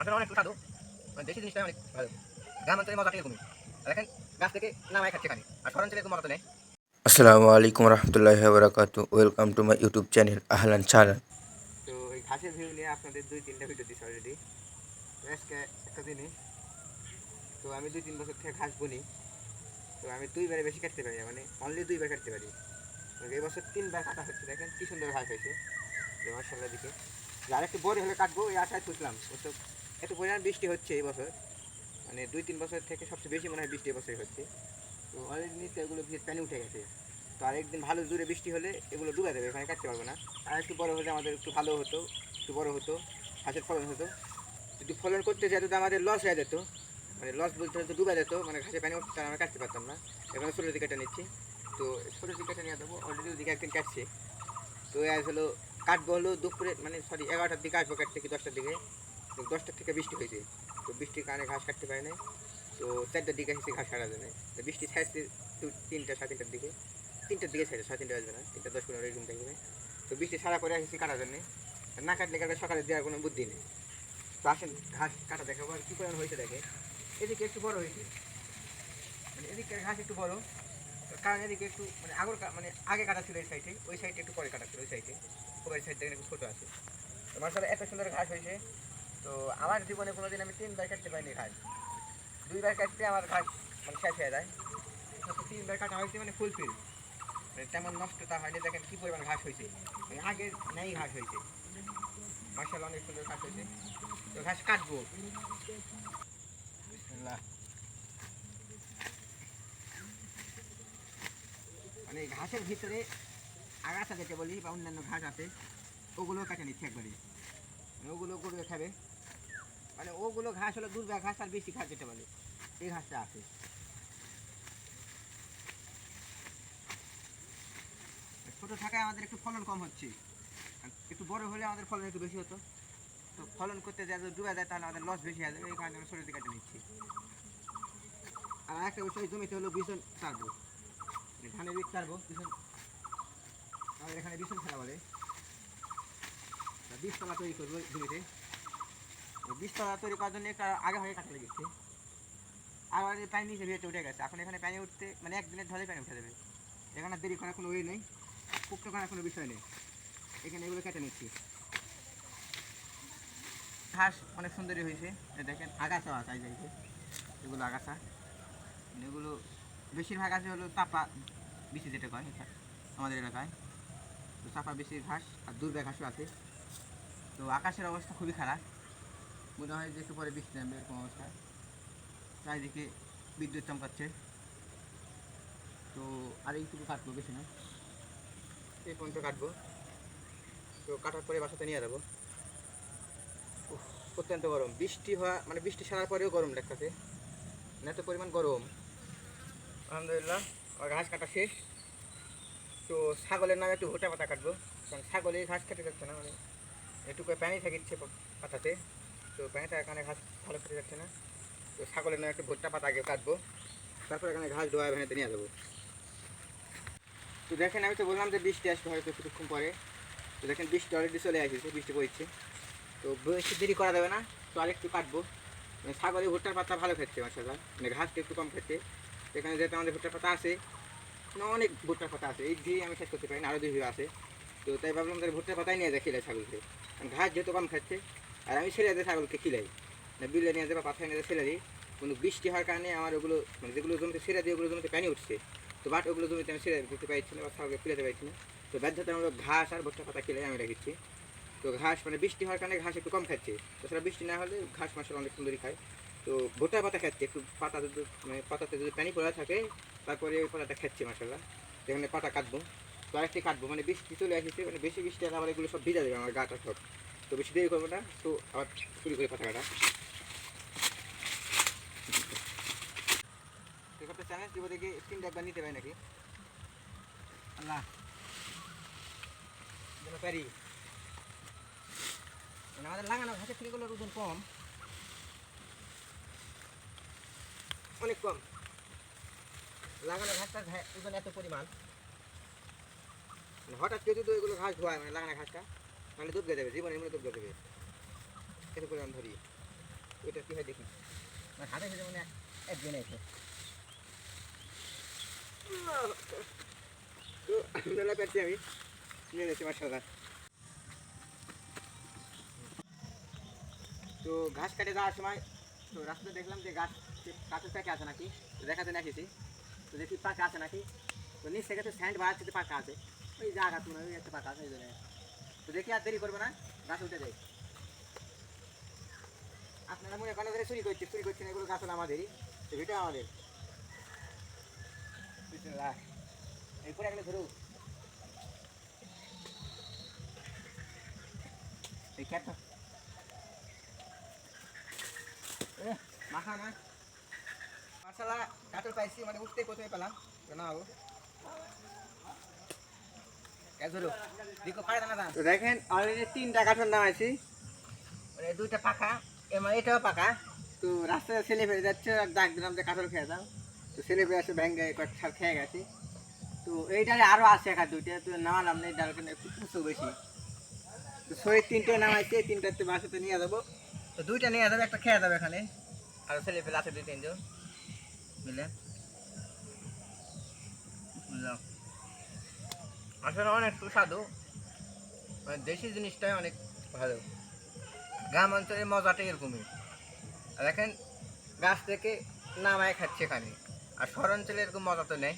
আসলে অনেক সুস্বাদু, মানে দেশি জিনিসটা অনেক ভালো। গ্রাম অঞ্চলে মজাটা এরকমই। দেখেন গাছ থেকে নামায় খাচ্ছে খানি, আর শহরাঞ্চলে এরকম মজা তো নেই। আসসালামু আলাইকুম রহমতুল্লাহি ওয়া welcome to my YouTube channel আহলান সাহলান। তো এই ঘাসের ভিউ নিয়ে আপনাদের 2-3টা ভিডিও দিচ্ছি অলরেডি। আজকে একটা জিনিস, তো আমি 2-3 বছর থেকে ঘাস বলি। তো আমি 2বারে বেশি কাটতে পারি না, মানে অনলি 2বার কাটতে পারি। এই বছর 3বার কাটা হচ্ছে, দেখেন কি সুন্দর ঘাস হয়েছে মার্শাল্লাহ দিকে। আর একটু বড় হলে কাটবো এই আশায় ছুটলাম। ওসব এত পরিমাণ বৃষ্টি হচ্ছে এই বছর, মানে 2-3 বছর থেকে সবচেয়ে বেশি মনে হয় বৃষ্টি এবছরই হচ্ছে। তো অলরেডি নিচে এগুলো ভিজে পানি উঠে গেছে। তো আরেকদিন ভালো জোরে বৃষ্টি হলে এগুলো ডুবে দেবে, এখানে কাটতে পারবো না। আর একটু বড় হলে আমাদের একটু ভালো হতো, একটু বড় হতো, ঘাসের ফলন হতো। যদি ফলন করতে যেত তো আমাদের লস হয়ে যেত, মানে লস বলতে হতো ডুবে যেত, মানে ঘাসে পানি উঠতে আমরা কাটতে পারতাম না। এখানে ছোটো দিকে কেটে নিচ্ছি। তো ছোটো দিকে কেটে নিয়ে দেবো, অলরেডি ওদিকে একদিন কাটছি। তো আজ হলো কাটবো হলো দুপুরে, মানে সরি 11টার দিকে আসবো কাটতে, কি 10টার দিকে। তো 10টার থেকে বৃষ্টি হয়েছে, তো বৃষ্টির কারণে ঘাস কাটতে পারি নাই। তো 4টার দিকে এসেছি ঘাস কাটা জন্য। বৃষ্টি ছাড়ছে 3টা 3:30টার দিকে, 3টার দিকে ছেড়ে 3:30 বাজবে না, 3:10-15 এরকম থাকবে। তো বৃষ্টি ছাড়া করে এসেছি কাটার জন্য। না কাটলে কাটলে সকালে দেওয়ার কোনো বুদ্ধি নেই। তো আসেন ঘাস কাটা দেখাবো আর কী পরিমাণ হয়েছে দেখে। এদিকে একটু বড় হয়েছে, মানে এদিকে ঘাস একটু বড়, কারণ এদিকে একটু মানে মানে আগে কাটা ছিল এই সাইডে, ওই সাইডে একটু পরে কাটা ছিল ওই সাইডে। ওই সাইড দেখেন একটু ছোটো আছে। তো মার্শাল্লাহ এত সুন্দর ঘাস হয়েছে। তো আমার জীবনে কোনোদিন আমি 3বার কাটতে পারিনি ঘাস। 2বার কাটতে আমার ঘাস মানে শেষ হয়ে যায়। 3বার কাটা হয়েছে মানে ফুলফিল, মানে তেমন নষ্টটা হয়নি। দেখেন কী পরিমাণ ঘাস হয়েছে, মানে আগে নেই ঘাস হয়েছে। মার্শাল্লাহ অনেক সুন্দর ঘাস হয়েছে। তো ঘাস কাটবো বিসমিল্লাহ। মানে এই ঘাসের ভিতরে আগাছা যেটা বলি বা অন্যান্য ঘাস আছে, ওগুলো কেটে নিচ্ছে একবারে, মানে ওগুলো গরু খাবে। মানে ওগুলো ঘাস হলো দুর্গা ঘাস আর বেশি ঘাস যেটা বলে, এই ঘাসটা আছে। ছোটো থাকায় আমাদের একটু ফলন কম হচ্ছে, একটু বড় হলে আমাদের ফলন একটু বেশি হতো। তো ফলন করতে যায় যদি ডুবে যায় তাহলে আমাদের লস বেশি হয়ে যাবে, এই কারণে আমি ছোটো দিকে কেটে নিচ্ছি। আর একটা বিষয়, জমিতে হলো বিছন ছাড়বো, ধানের বীজ ছাড়বো বিছন, আমাদের এখানে বিছন ছাড়া বলে। বীজতলা তৈরি করবো জমিতে। বীজতলা তৈরি করার জন্য একটা আগে ভাগে কাটা লেগেছে। আর পানি নিচে ভেতরে উঠে গেছে, এখন এখানে পানি উঠতে মানে একদিনের ঢলে পানি উঠে যাবে। এখানে দেরি করার কোনো ওয়ে নেই, পুক্ত করার কোনো বিষয় নেই। এখানে এগুলো কেটে নিচ্ছি। ঘাস অনেক সুন্দরই হয়েছে, দেখেন আগাছা আছে এই জায়গায়, এগুলো আগাছা। এগুলো বেশিরভাগ আছে হলো চাপা বেশি যেটা কয় আমাদের এলাকায়। তো চাপা বেশি ঘাস আর দুর্বা ঘাসও আছে। তো আকাশের অবস্থা খুবই খারাপ, মনে হয় যে একটু পরে বৃষ্টি নামবে এরকম অবস্থা। চারিদিকে বিদ্যুৎ চমকাচ্ছে। তো আর এইটুকু কাটবো, বেশি না, এই পর্যন্ত কাটবো। তো কাটার পরে বাসাতে নিয়ে যাবো। অত্যন্ত গরম, বৃষ্টি হওয়া মানে বৃষ্টি ছাড়ার পরেও গরম লাগতেছে, এত পরিমাণ গরম। আলহামদুলিল্লাহ আমার ঘাস কাটা শেষ। তো ছাগলের নামে একটু ভুট্টা পাতা কাটবো, কারণ ছাগলে ঘাস খেতে যাচ্ছে না, মানে একটু পানি থাকিচ্ছে পাতাতে। তো পানি থাকার কারণে ঘাস ভালো খেতে যাচ্ছে না। তো ছাগলের নামে একটু ভুট্টা পাতা আগে কাটবো, তারপর এখানে ঘাস ধোয়া ভেঙে নিয়ে যাবো। তো দেখেন আমি তো বললাম যে বৃষ্টি আসবে হয়তো কিছুক্ষণ পরে। তো দেখেন বৃষ্টি অলরেডি চলে আসছে, বৃষ্টি পড়ছে। তো বেশি দেরি করা যাবে না, তো আরেকটু কাটবো। মানে ছাগলে ভুট্টার পাতা ভালো খাচ্ছে মাসাল্লাহ, মানে ঘাসটা একটু কম খাচ্ছে। এখানে যেহেতু আমাদের ভুট্টার পাতা আছে, অনেক ভুট্টার পাতা আছে, এই দিয়ে আমি শেষ করতে পারি না, আরও দুই আছে। তো তাই ভাবলাম তাহলে ভুট্টার পাতাই নিয়ে যায় খিলাই ছাগলকে, কারণ ঘাস যেহেতু কম খাচ্ছে। আর আমি ছেড়ে দিয়ে ছাগলকে খিলাই, না বিলে নিয়ে যাবো পাথায় নিয়ে ছেড়ে দিই। কিন্তু বৃষ্টি হওয়ার কারণে আমার ওগুলো মানে যেগুলো জমিতে ছেড়ে দিই ওগুলো জমিতে পানি উঠছে। তো বাট ওগুলো জমিতে আমি ছেড়ে দিতে পারছি না বা ছাগলকে ফেলে পারছি না। তো বাধ্যতামূলক ঘাস আর ভুট্টার পাতা খিলাই আমি রেখেছি। তো ঘাস মানে বৃষ্টি হওয়ার কারণে ঘাস একটু কম খাচ্ছে, তাছাড়া বৃষ্টি না হলে ঘাস মাসাল অনেক সুন্দরই খায়। তো ভুট্টার পাতা খাচ্ছে একটু, পাতা যদি মানে পাতাতে যদি পানি পড়া থাকে তারপরে ওই পাতাটা খাচ্ছে মাসাল্লাহ। যেখানে পাতা কাটবো, তো আরেকটি কাটবো, মানে বৃষ্টি চলে আসছে, মানে বেশি বৃষ্টি হলে আবার এগুলো সব ভিজা দেবে আমার গাটা সব। তো বেশি দেরি করবো না, তো আবার শুরু করি পাতা কাটা। একটা চ্যালেঞ্জ দিব, দেখি স্ক্রিনটা একবার নিতে পারি নাকি। আল্লাহ যেন পারি, মানে আমাদের লাগানো ঘাসের থেকে এগুলোর ওজন কম, অনেক কম। লাগানো ঘাসটার ওজন এত পরিমাণ, মানে হঠাৎ কেউ যদি ওইগুলো ঘাস ধোয়ায় মানে লাগানো ঘাসটা, মানে দুধ গিয়ে দেবে, জীবনের মনে দুধ গিয়ে দেবে, এত পরিমাণ ধরি। ভাই দেখি আমার হাতে হেঁটে মানে একদিন আছে তো মেলা করছি আমি নিয়ে যাচ্ছি মার্শাল্লাহ। তো ঘাস কাটে যাওয়ার সময় তো রাস্তাতে দেখলাম যে গাছের প্যাকে আছে নাকি, তো দেখাতে নিয়ে এসেছি। তো দেখি পাকা আছে নাকি, তো নিচ থেকে তো স্যান্ড বাড়াচ্ছে পাকা আছে, ওই জায়গা তুমি ওই একটা পাকা আছে ওই জন্য। তো দেখি আর দেরি করবে না, গাছ উঠে যায়। আপনারা মনে করেন ধরে চুরি করছেন, এগুলো গাছ হলো আমাদেরই, তো ভিটা আমাদের এই করে গেলে ধরু এই খেত মাখা না মার্শাল্লাহ কাতল পাইছি, মানে উঠতে প্রথমে পেলাম না হবো। তো দেখেন অলরেডি 3টা কাঠল নামাইছি, মানে 2টা পাকা, মানে এটাও পাকা। তো রাস্তায় ছেলে ফেলে যাচ্ছে, আর ডাক দিলাম যে কাঠল খেয়ে দাও, তো ছেলে ফেলে আসে ভেঙে কয়েক ছাড় খেয়ে গেছি। তো এইটারে আরও আছে 1-2টা, তো নামালাম না, এই ডাল কেন একটু উঁচু বেশি। তো শরীর 3টে নামাইছে, 3টাতে বাসাতে নিয়ে যাবো। তো 2টা নিয়ে যাবে, একটা খেয়ে যাবে এখানে, আর ছেলে ফেলে আছে 2-3জন মিলে, বুঝলাম। আসলে অনেক সুস্বাদু, মানে দেশি জিনিসটাই অনেক ভালো। গ্রাম অঞ্চলের মজাটাই এরকমই। আর দেখেন গাছ থেকে নামায় খাচ্ছে এখানে, আর শহর অঞ্চলে এরকম মজা তো নেই।